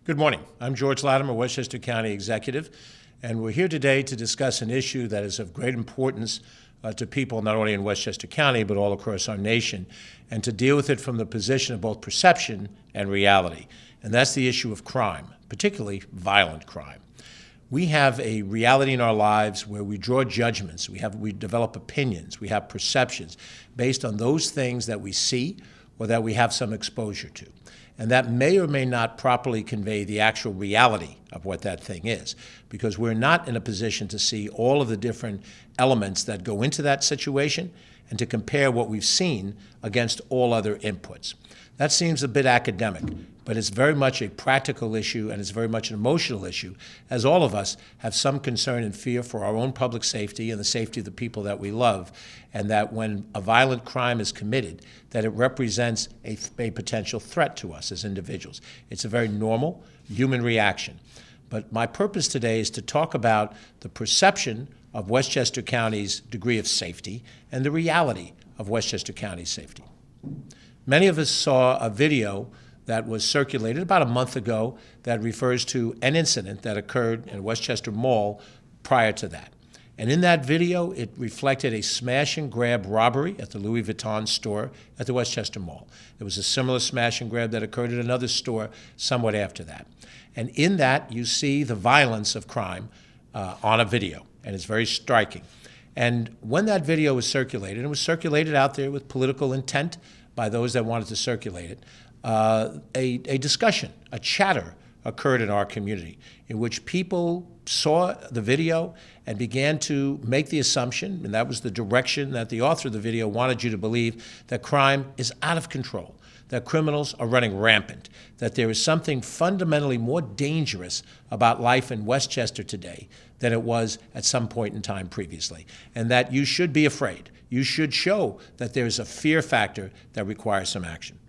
Good morning. I'm George Latimer, Westchester County Executive, and we're here today to discuss an issue that is of great importance to people not only in Westchester County but all across our nation, and to deal with it from the position of both perception and reality. And that's the issue of crime, particularly violent crime. We have a reality in our lives where we draw judgments, we develop opinions, we have perceptions based on those things that we see or that we have some exposure to. And that may or may not properly convey the actual reality of what that thing is, because we're not in a position to see all of the different elements that go into that situation and to compare what we've seen against all other inputs. That seems a bit academic, but it's very much a practical issue and it's very much an emotional issue, as all of us have some concern and fear for our own public safety and the safety of the people that we love, and that when a violent crime is committed, that it represents a potential threat to us as individuals. It's a very normal human reaction. But my purpose today is to talk about the perception of Westchester County's degree of safety and the reality of Westchester County's safety. Many of us saw a video that was circulated about a month ago that refers to an incident that occurred in Westchester Mall prior to that. And in that video, it reflected a smash and grab robbery at the Louis Vuitton store at the Westchester Mall. There was a similar smash and grab that occurred at another store somewhat after that. And in that, you see the violence of crime on a video, and it's very striking. And when that video was circulated, and it was circulated out there with political intent by those that wanted to circulate it, a discussion, a chatter occurred in our community in which people saw the video and began to make the assumption, and that was the direction that the author of the video wanted you to believe, that crime is out of control, that criminals are running rampant, that there is something fundamentally more dangerous about life in Westchester today than it was at some point in time previously, and that you should be afraid. You should show that there is a fear factor that requires some action.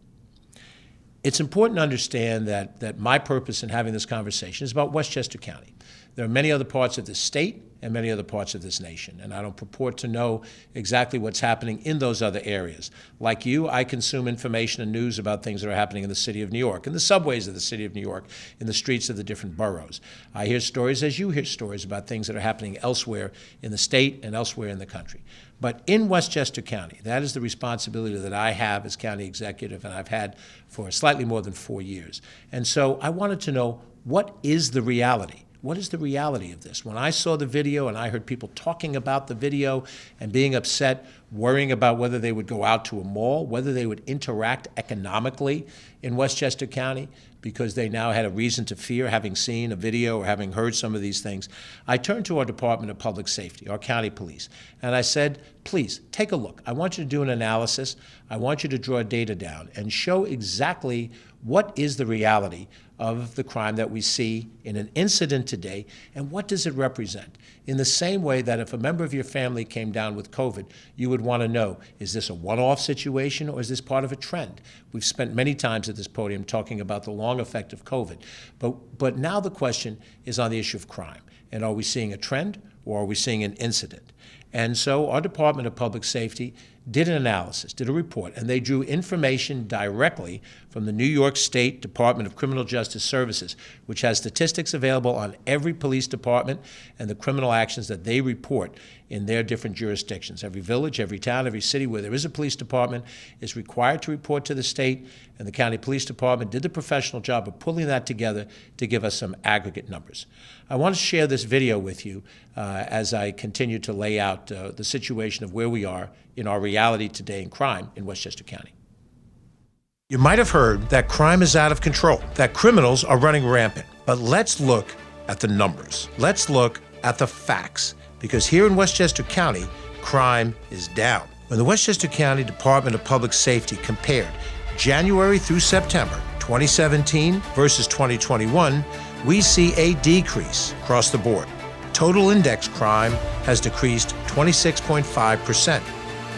It's important to understand that my purpose in having this conversation is about Westchester County. There are many other parts of the state and many other parts of this nation, and I don't purport to know exactly what's happening in those other areas. Like you, I consume information and news about things that are happening in the city of New York, in the subways of the city of New York, in the streets of the different boroughs. I hear stories, as you hear stories, about things that are happening elsewhere in the state and elsewhere in the country. But in Westchester County, that is the responsibility that I have as county executive, and I've had for slightly more than 4 years. And so I wanted to know, what is the reality? What is the reality of this? When I saw the video and I heard people talking about the video and being upset, worrying about whether they would go out to a mall, whether they would interact economically in Westchester County because they now had a reason to fear, having seen a video or having heard some of these things, I turned to our Department of Public Safety, our county police, and I said, please, take a look. I want you to do an analysis. I want you to draw data down and show exactly what is the reality of the crime that we see in an incident today, and what does it represent? In the same way that if a member of your family came down with COVID, you would want to know, is this a one-off situation or is this part of a trend? We've spent many times at this podium talking about the long effect of COVID, but now the question is on the issue of crime. And are we seeing a trend or are we seeing an incident? And so our Department of Public Safety did an analysis, did a report, and they drew information directly from the New York State Department of Criminal Justice Services, which has statistics available on every police department and the criminal actions that they report in their different jurisdictions. Every village, every town, every city where there is a police department is required to report to the state, and the county police department did the professional job of pulling that together to give us some aggregate numbers. I want to share this video with you as I continue to lay out the situation of where we are in our reality today in crime in Westchester County. You might have heard that crime is out of control, that criminals are running rampant. But let's look at the numbers. Let's look at the facts, because here in Westchester County, crime is down. When the Westchester County Department of Public Safety compared January through September 2017 versus 2021, we see a decrease across the board. Total index crime has decreased 26.5%.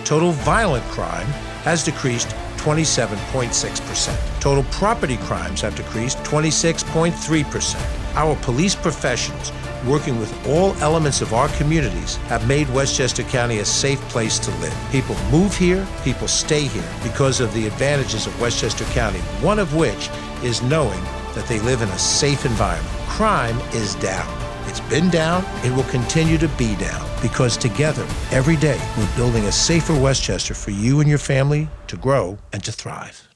Total violent crime has decreased 27.6%. Total property crimes have decreased 26.3%. Our police professionals, working with all elements of our communities, have made Westchester County a safe place to live. People move here, people stay here because of the advantages of Westchester County, one of which is knowing that they live in a safe environment. Crime is down. It's been down, it will continue to be down, because together, every day, we're building a safer Westchester for you and your family to grow and to thrive.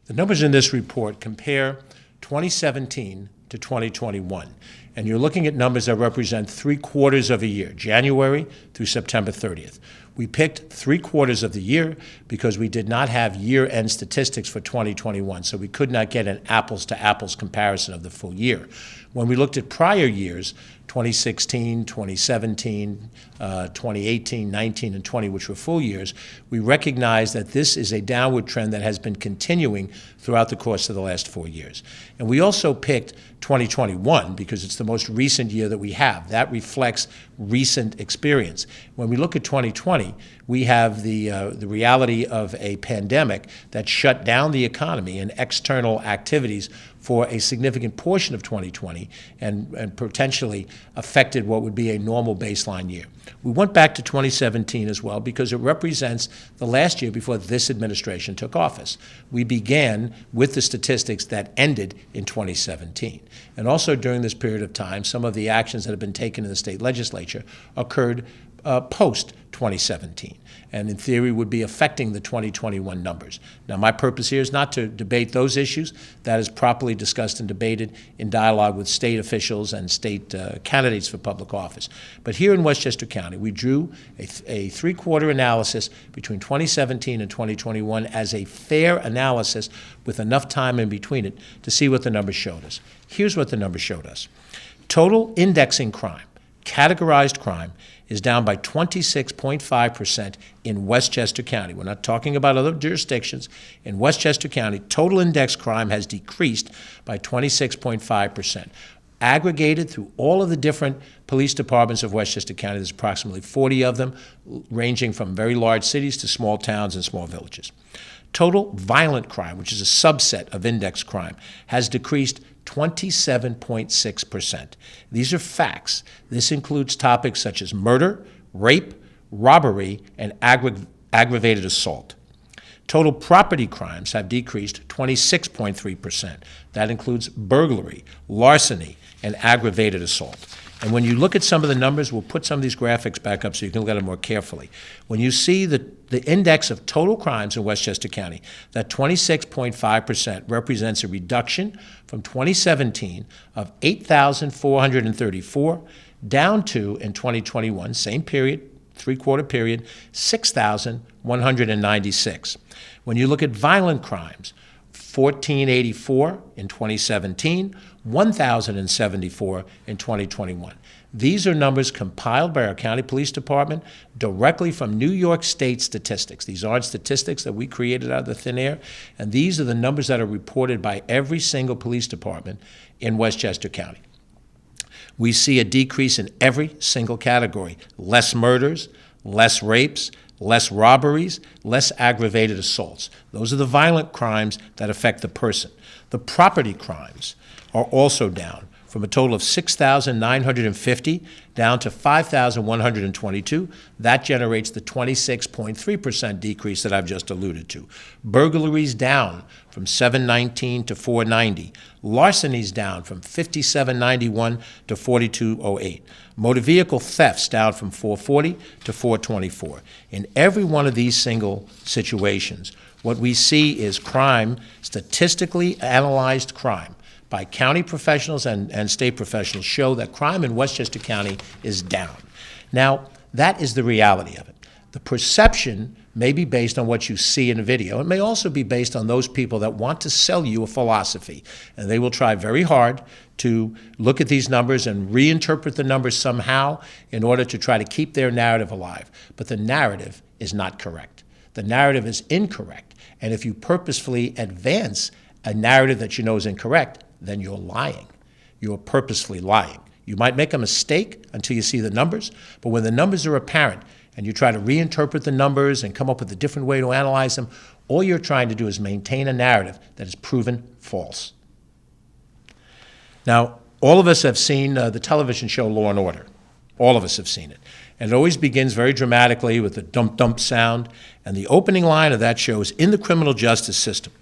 The numbers in this report compare 2017 to 2021, and you're looking at numbers that represent 3/4 of a year, January through September 30th. We picked 3/4 of the year because we did not have year-end statistics for 2021, so we could not get an apples-to-apples comparison of the full year. When we looked at prior years, 2016, 2017, 2018, 19, and 20, which were full years, we recognize that this is a downward trend that has been continuing throughout the course of the last 4 years. And we also picked 2021 because it's the most recent year that we have. That reflects recent experience. When we look at 2020, we have the reality of a pandemic that shut down the economy and external activities for a significant portion of 2020 and potentially affected what would be a normal baseline year. We went back to 2017 as well because it represents the last year before this administration took office. We began with the statistics that ended in 2017. And also during this period of time, some of the actions that have been taken in the state legislature occurred post-2017, and in theory would be affecting the 2021 numbers. Now, my purpose here is not to debate those issues. That is properly discussed and debated in dialogue with state officials and state candidates for public office. But here in Westchester County, we drew a three-quarter analysis between 2017 and 2021 as a fair analysis with enough time in between it to see what the numbers showed us. Here's what the numbers showed us. Total indexing crime, categorized crime, is down by 26.5% in Westchester County. We're not talking about other jurisdictions. In Westchester County, total index crime has decreased by 26.5%. Aggregated through all of the different police departments of Westchester County, there's approximately 40 of them, ranging from very large cities to small towns and small villages. Total violent crime, which is a subset of index crime, has decreased 27.6%. These are facts. This includes topics such as murder, rape, robbery, and aggravated assault. Total property crimes have decreased 26.3%. That includes burglary, larceny, and aggravated assault. And when you look at some of the numbers, we'll put some of these graphics back up so you can look at them more carefully. When you see the index of total crimes in Westchester County, that 26.5% represents a reduction from 2017 of 8,434 down to, in 2021, same period, three-quarter period, 6,196. When you look at violent crimes, 1,484 in 2017, 1,074 in 2021. These are numbers compiled by our county police department directly from New York State statistics. These aren't statistics that we created out of the thin air, and these are the numbers that are reported by every single police department in Westchester County. We see a decrease in every single category: less murders, less rapes, less robberies, less aggravated assaults. Those are the violent crimes that affect the person. The property crimes are also down from a total of 6,950 down to 5,122. That generates the 26.3% decrease that I've just alluded to. Burglaries down from 719 to 490. Larcenies down from 5791 to 4208. Motor vehicle thefts down from 440 to 424. In every one of these single situations, what we see is crime, statistically analyzed crime, by county professionals and state professionals, show that crime in Westchester County is down. Now, that is the reality of it. The perception may be based on what you see in a video. It may also be based on those people that want to sell you a philosophy, and they will try very hard to look at these numbers and reinterpret the numbers somehow in order to try to keep their narrative alive. But the narrative is not correct. The narrative is incorrect, and if you purposefully advance a narrative that you know is incorrect, then you're lying. You're purposefully lying. You might make a mistake until you see the numbers, but when the numbers are apparent and you try to reinterpret the numbers and come up with a different way to analyze them, all you're trying to do is maintain a narrative that is proven false. Now, all of us have seen the television show Law & Order. All of us have seen it. And it always begins very dramatically with the dump-dump sound, and the opening line of that show is, in the criminal justice system,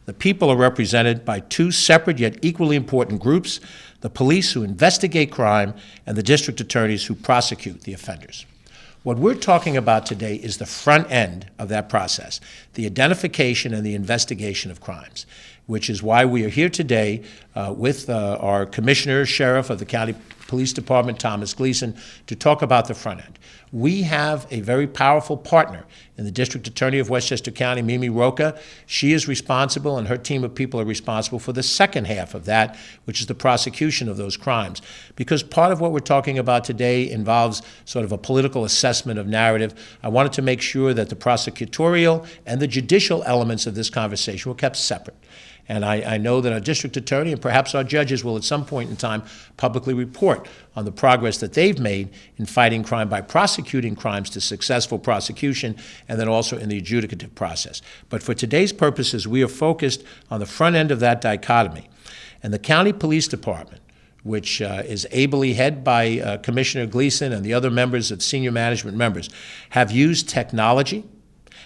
The people are represented by two separate yet equally important groups: the police, who investigate crime, and the district attorneys, who prosecute the offenders. What we're talking about today is the front end of that process, the identification and the investigation of crimes, which is why we are here today with our Commissioner, Sheriff of the County Police Department, Thomas Gleason, to talk about the front end. We have a very powerful partner in the District Attorney of Westchester County, Mimi Roca. She is responsible, and her team of people are responsible for the second half of that, which is the prosecution of those crimes. Because part of what we're talking about today involves sort of a political assessment of narrative. I wanted to make sure that the prosecutorial and the judicial elements of this conversation were kept separate. And I know that our district attorney and perhaps our judges will at some point in time publicly report on the progress that they've made in fighting crime by prosecuting crimes to successful prosecution, and then also in the adjudicative process. But for today's purposes, we are focused on the front end of that dichotomy. And the County Police Department, which is ably headed by Commissioner Gleason and the other members of senior management members, have used technology,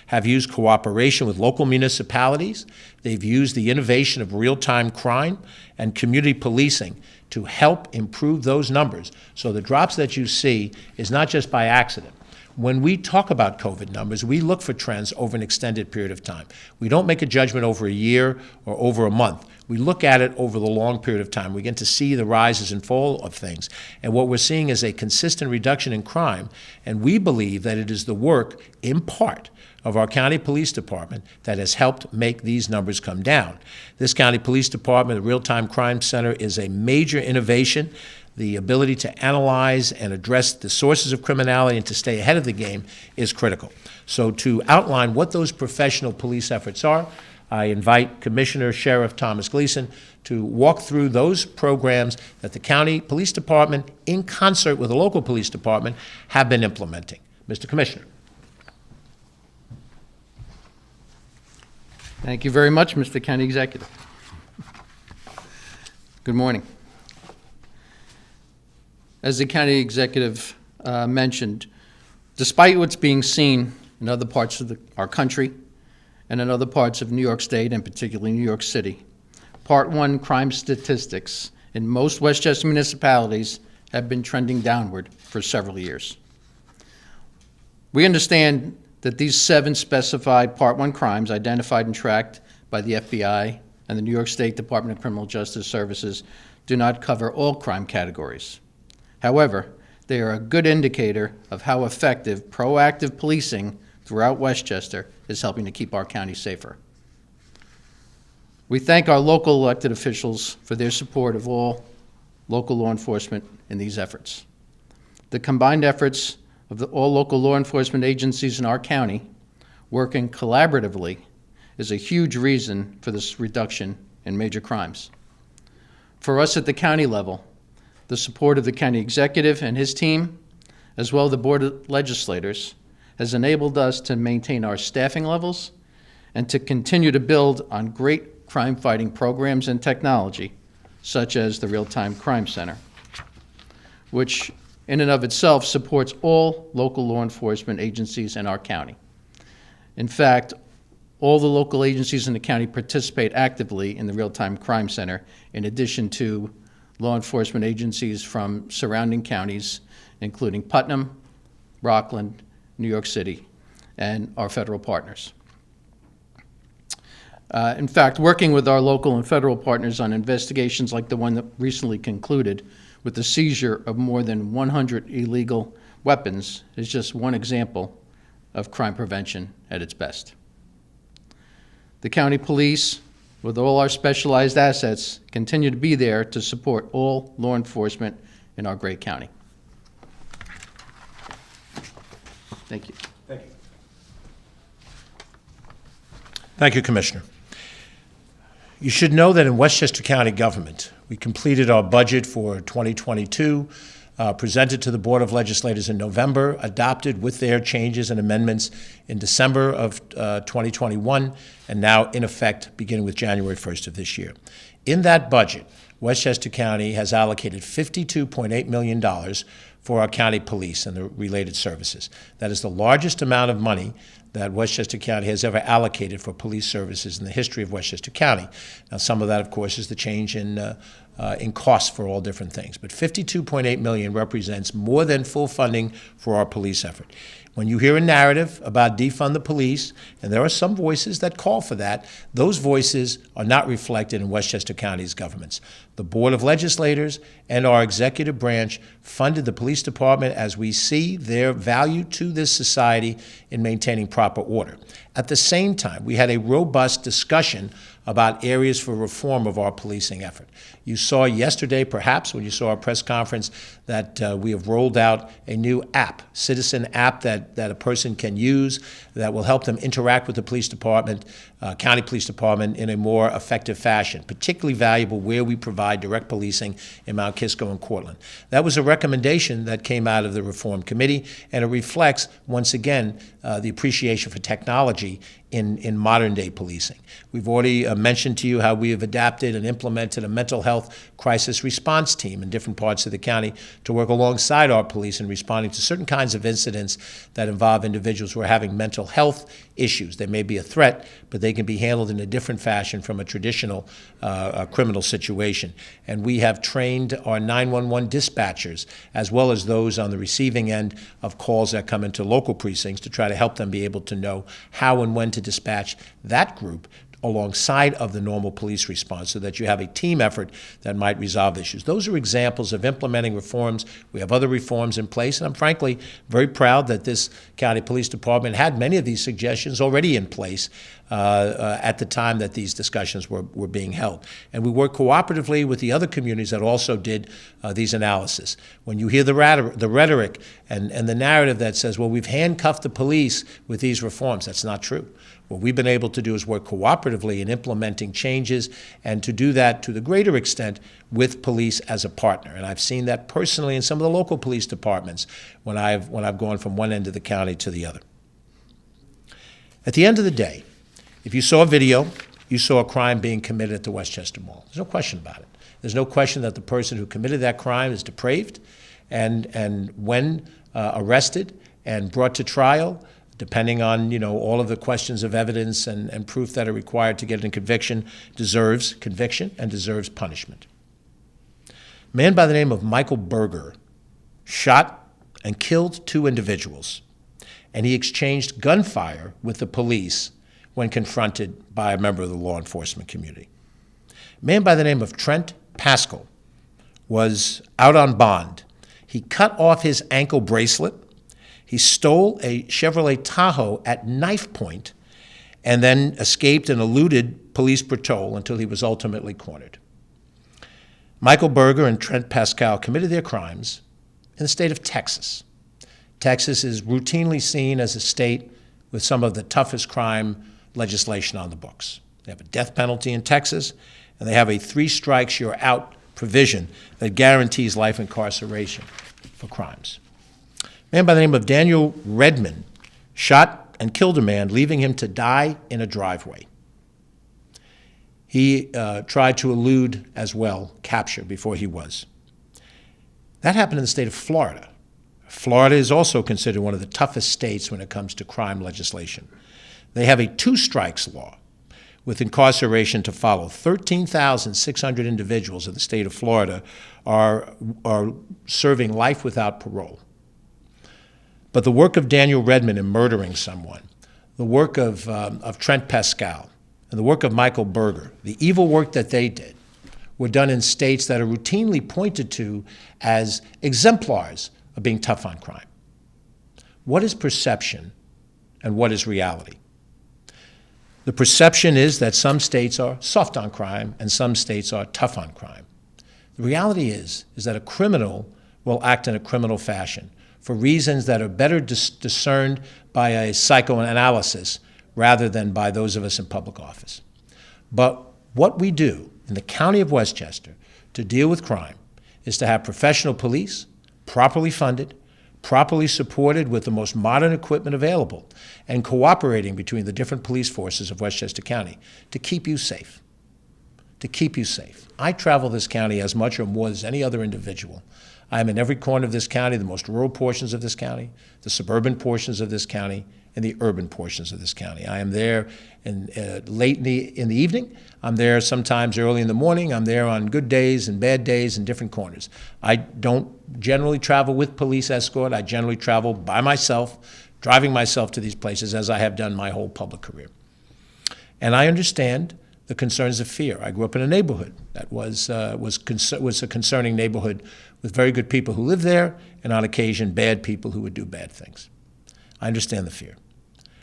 have used cooperation with local municipalities. They've used the innovation of real-time crime and community policing to help improve those numbers. So the drops that you see is not just by accident. When we talk about COVID numbers, we look for trends over an extended period of time. We don't make a judgment over a year or over a month. We look at it over the long period of time. We get to see the rises and fall of things. And what we're seeing is a consistent reduction in crime. And we believe that it is the work, in part, of our county police department that has helped make these numbers come down. This county police department, the Real-Time Crime Center, is a major innovation. The ability to analyze and address the sources of criminality and to stay ahead of the game is critical. So to outline what those professional police efforts are, I invite Commissioner Sheriff Thomas Gleason to walk through those programs that the county police department, in concert with the local police department, have been implementing. Mr. Commissioner. Thank you very much, Mr. County Executive. Good morning. As the County Executive mentioned, despite what's being seen in other parts of our country and in other parts of New York State, and particularly New York City, Part 1 crime statistics in most Westchester municipalities have been trending downward for several years. We understand that these 7 specified Part 1 crimes identified and tracked by the FBI and the New York State Department of Criminal Justice Services do not cover all crime categories. However, they are a good indicator of how effective proactive policing throughout Westchester is helping to keep our county safer. We thank our local elected officials for their support of all local law enforcement in these efforts. The combined efforts of all local law enforcement agencies in our county working collaboratively is a huge reason for this reduction in major crimes. For us at the county level, the support of the county executive and his team, as well as the board of legislators, has enabled us to maintain our staffing levels and to continue to build on great crime-fighting programs and technology, such as the Real-Time Crime Center, which in and of itself supports all local law enforcement agencies in our county. In fact, all the local agencies in the county participate actively in the Real-Time Crime Center, in addition to law enforcement agencies from surrounding counties, including Putnam, Rockland, New York City, and our federal partners. In fact, working with our local and federal partners on investigations like the one that recently concluded with the seizure of more than 100 illegal weapons is just one example of crime prevention at its best. The county police, with all our specialized assets, continue to be there to support all law enforcement in our great county. Thank you. Thank you. Thank you, Commissioner. You should know that in Westchester County government, we completed our budget for 2022, presented to the Board of Legislators in November, adopted with their changes and amendments in December of 2021, and now in effect beginning with January 1st of this year. In that budget, Westchester County has allocated $52.8 million for our county police and the related services. That is the largest amount of money that Westchester County has ever allocated for police services in the history of Westchester County. Now, some of that, of course, is the change in costs for all different things. But $52.8 million represents more than full funding for our police effort. When you hear a narrative about defund the police, and there are some voices that call for that, those voices are not reflected in Westchester County's governments. The Board of Legislators and our executive branch funded the police department as we see their value to this society in maintaining proper order. At the same time, we had a robust discussion about areas for reform of our policing effort. You saw yesterday, perhaps, when you saw our press conference, that we have rolled out a new app, citizen app that a person can use that will help them interact with the police department, county police department, in a more effective fashion, particularly valuable where we provide direct policing in Mount Kisco and Cortland. That was a recommendation that came out of the Reform Committee, and it reflects, once again, the appreciation for technology in modern-day policing. We've already mentioned to you how we have adapted and implemented a mental health crisis response team in different parts of the county to work alongside our police in responding to certain kinds of incidents that involve individuals who are having mental health issues. They may be a threat, but they can be handled in a different fashion from a traditional criminal situation. And we have trained our 911 dispatchers, as well as those on the receiving end of calls that come into local precincts, to try to help them be able to know how and when to dispatch that group alongside of the normal police response so that you have a team effort that might resolve issues. Those are examples of implementing reforms. We have other reforms in place, and I'm frankly very proud that this county police department had many of these suggestions already in place at the time that these discussions were being held. And we work cooperatively with the other communities that also did these analysis. When you hear the rhetoric and the narrative that says, well, we've handcuffed the police with these reforms, that's not true. What we've been able to do is work cooperatively in implementing changes, and to do that to the greater extent with police as a partner. And I've seen that personally in some of the local police departments when I've gone from one end of the county to the other. At the end of the day, if you saw a video, you saw a crime being committed at the Westchester Mall. There's no question about it. There's no question that the person who committed that crime is depraved, and when arrested and brought to trial, depending on all of the questions of evidence and proof that are required to get a conviction, deserves conviction and deserves punishment. A man by the name of Michael Berger shot and killed 2 individuals, and he exchanged gunfire with the police when confronted by a member of the law enforcement community. A man by the name of Trent Pascal was out on bond. He cut off his ankle bracelet. He stole a Chevrolet Tahoe at knife point and then escaped and eluded police patrol until he was ultimately cornered. Michael Berger and Trent Pascal committed their crimes in the state of Texas. Texas is routinely seen as a state with some of the toughest crime legislation on the books. They have a death penalty in Texas, and they have a 3 strikes you're out provision that guarantees life incarceration for crimes. A man by the name of Daniel Redmond shot and killed a man, leaving him to die in a driveway. He tried to elude as well capture before he was. That happened in the state of Florida. Florida is also considered one of the toughest states when it comes to crime legislation. They have a 2 strikes law with incarceration to follow. 13,600 individuals in the state of Florida are serving life without parole. But the work of Daniel Redmond in murdering someone, the work of Trent Pascal, and the work of Michael Berger, the evil work that they did, were done in states that are routinely pointed to as exemplars of being tough on crime. What is perception and what is reality? The perception is that some states are soft on crime and some states are tough on crime. The reality is that a criminal will act in a criminal fashion for reasons that are better discerned by a psychoanalysis rather than by those of us in public office. But what we do in the county of Westchester to deal with crime is to have professional police, properly funded, properly supported with the most modern equipment available, and cooperating between the different police forces of Westchester County to keep you safe. To keep you safe. I travel this county as much or more as any other individual. I am in every corner of this county, the most rural portions of this county, the suburban portions of this county, in the urban portions of this county. I am there late in the evening. I'm there sometimes early in the morning. I'm there on good days and bad days in different corners. I don't generally travel with police escort. I generally travel by myself, driving myself to these places, as I have done my whole public career. And I understand the concerns of fear. I grew up in a neighborhood that was a concerning neighborhood with very good people who lived there, and on occasion bad people who would do bad things. I understand the fear.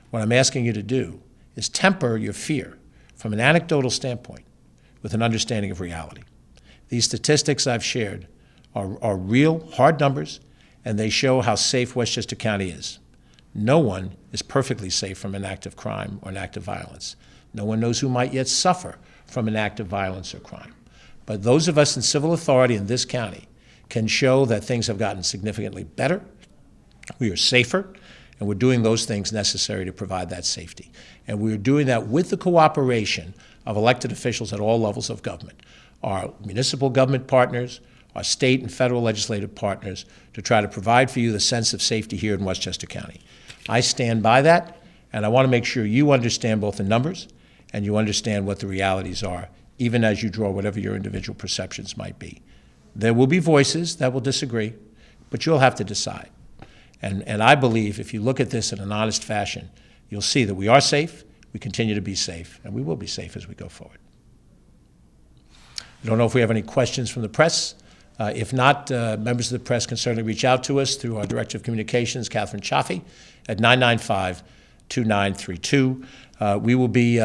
What I'm asking you to do is temper your fear from an anecdotal standpoint with an understanding of reality. These statistics I've shared are real, hard numbers, and they show how safe Westchester County is. No one is perfectly safe from an act of crime or an act of violence. No one knows who might yet suffer from an act of violence or crime. But those of us in civil authority in this county can show that things have gotten significantly better, we are safer, and we're doing those things necessary to provide that safety. And we're doing that with the cooperation of elected officials at all levels of government, our municipal government partners, our state and federal legislative partners, to try to provide for you the sense of safety here in Westchester County. I stand by that, and I want to make sure you understand both the numbers and you understand what the realities are, even as you draw whatever your individual perceptions might be. There will be voices that will disagree, but you'll have to decide. And I believe if you look at this in an honest fashion, you'll see that we are safe, we continue to be safe, and we will be safe as we go forward. I don't know if we have any questions from the press. If not, members of the press can certainly reach out to us through our Director of Communications, Catherine Chaffee, at 995-2932. We will be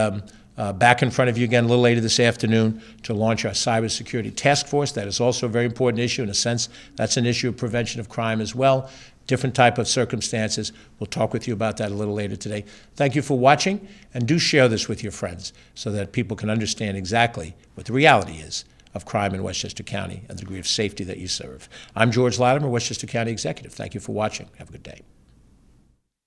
back in front of you again a little later this afternoon to launch our cybersecurity task force. That is also a very important issue. In a sense, that's an issue of prevention of crime as well. Different type of circumstances. We'll talk with you about that a little later today. Thank you for watching, and do share this with your friends so that people can understand exactly what the reality is of crime in Westchester County and the degree of safety that you serve. I'm George Latimer, Westchester County Executive. Thank you for watching. Have a good day.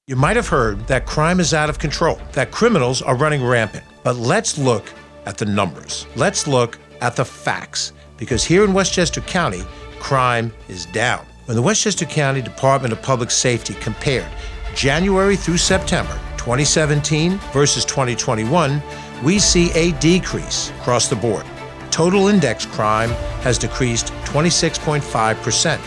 You might have heard that crime is out of control, that criminals are running rampant. But let's look at the numbers. Let's look at the facts, because here in Westchester County, crime is down. When the Westchester County Department of Public Safety compared January through September 2017 versus 2021, we see a decrease across the board. Total index crime has decreased 26.5%.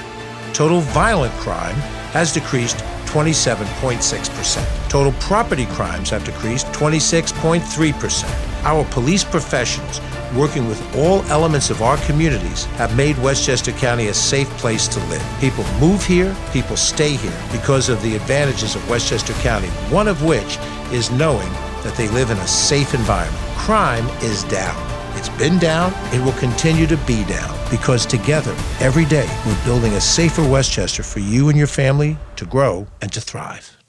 Total violent crime has decreased 27.6%. Total property crimes have decreased 26.3%. Our police professionals, working with all elements of our communities, have made Westchester County a safe place to live. People move here, people stay here because of the advantages of Westchester County, one of which is knowing that they live in a safe environment. Crime is down. It's been down, it will continue to be down, because together, every day, we're building a safer Westchester for you and your family to grow and to thrive.